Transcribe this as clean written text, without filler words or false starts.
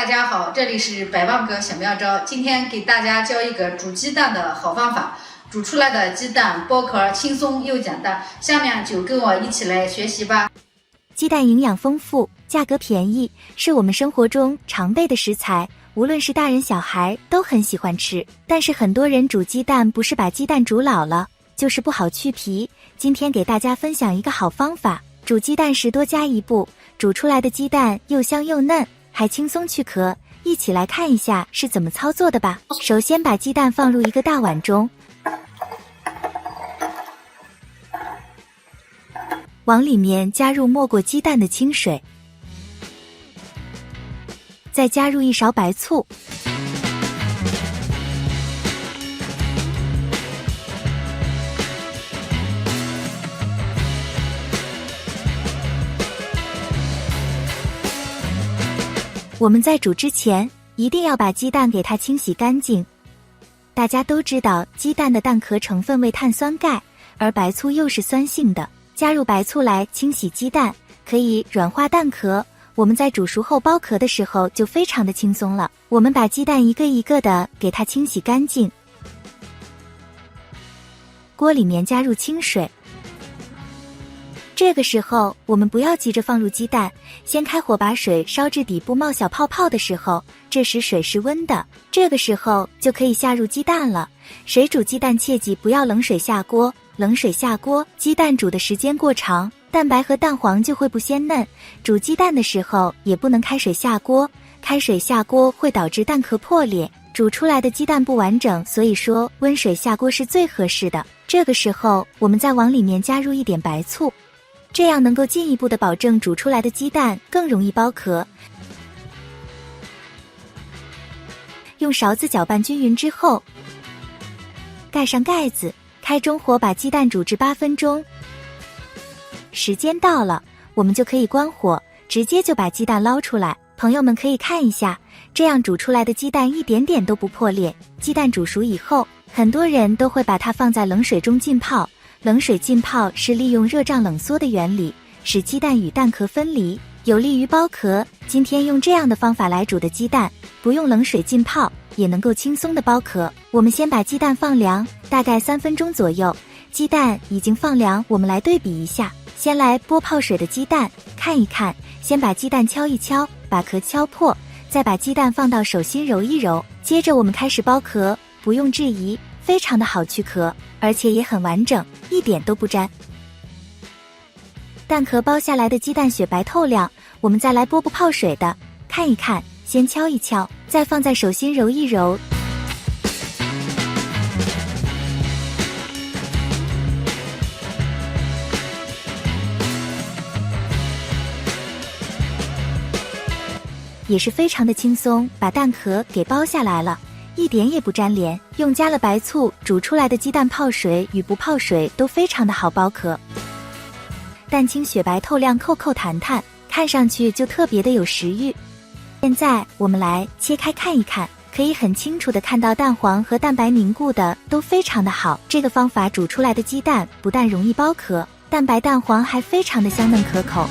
大家好，这里是百万个小妙招。今天给大家教一个煮鸡蛋的好方法，煮出来的鸡蛋剥壳轻松又简单。下面就跟我一起来学习吧。鸡蛋营养丰富，价格便宜，是我们生活中常备的食材，无论是大人小孩都很喜欢吃。但是很多人煮鸡蛋不是把鸡蛋煮老了，就是不好去皮。今天给大家分享一个好方法，煮鸡蛋时多加一步，煮出来的鸡蛋又香又嫩，还轻松去壳。一起来看一下是怎么操作的吧。首先把鸡蛋放入一个大碗中，往里面加入没过鸡蛋的清水，再加入1勺白醋，我们在煮之前一定要把鸡蛋给它清洗干净。大家都知道鸡蛋的蛋壳成分为碳酸钙，而白醋又是酸性的，加入白醋来清洗鸡蛋，可以软化蛋壳。我们在煮熟后剥壳的时候就非常的轻松了。我们把鸡蛋一个一个的给它清洗干净，锅里面加入清水。这个时候我们不要急着放入鸡蛋，先开火把水烧至底部冒小泡泡的时候，这时水是温的，这个时候就可以下入鸡蛋了。水煮鸡蛋切记不要冷水下锅，冷水下锅鸡蛋煮的时间过长，蛋白和蛋黄就会不鲜嫩。煮鸡蛋的时候也不能开水下锅，开水下锅会导致蛋壳破裂，煮出来的鸡蛋不完整，所以说温水下锅是最合适的。这个时候我们再往里面加入一点白醋，这样能够进一步的保证煮出来的鸡蛋更容易剥壳。用勺子搅拌均匀之后，盖上盖子，开中火把鸡蛋煮至8分钟。时间到了，我们就可以关火，直接就把鸡蛋捞出来。朋友们可以看一下，这样煮出来的鸡蛋一点点都不破裂。鸡蛋煮熟以后，很多人都会把它放在冷水中浸泡。冷水浸泡是利用热胀冷缩的原理，使鸡蛋与蛋壳分离，有利于剥壳。今天用这样的方法来煮的鸡蛋，不用冷水浸泡，也能够轻松的剥壳。我们先把鸡蛋放凉，大概3分钟左右。鸡蛋已经放凉，我们来对比一下。先来剥泡水的鸡蛋，看一看。先把鸡蛋敲一敲，把壳敲破，再把鸡蛋放到手心揉一揉。接着我们开始剥壳，不用质疑，非常的好去壳，而且也很完整，一点都不粘。蛋壳剥下来的鸡蛋雪白透亮，我们再来剥不泡水的，看一看，先敲一敲，再放在手心揉一揉。也是非常的轻松，把蛋壳给剥下来了，一点也不粘连。用加了白醋煮出来的鸡蛋泡水与不泡水都非常的好剥壳，蛋清雪白透亮，扣扣弹弹，看上去就特别的有食欲。现在我们来切开看一看，可以很清楚的看到蛋黄和蛋白凝固的都非常的好。这个方法煮出来的鸡蛋不但容易剥壳，蛋白蛋黄还非常的香嫩可口。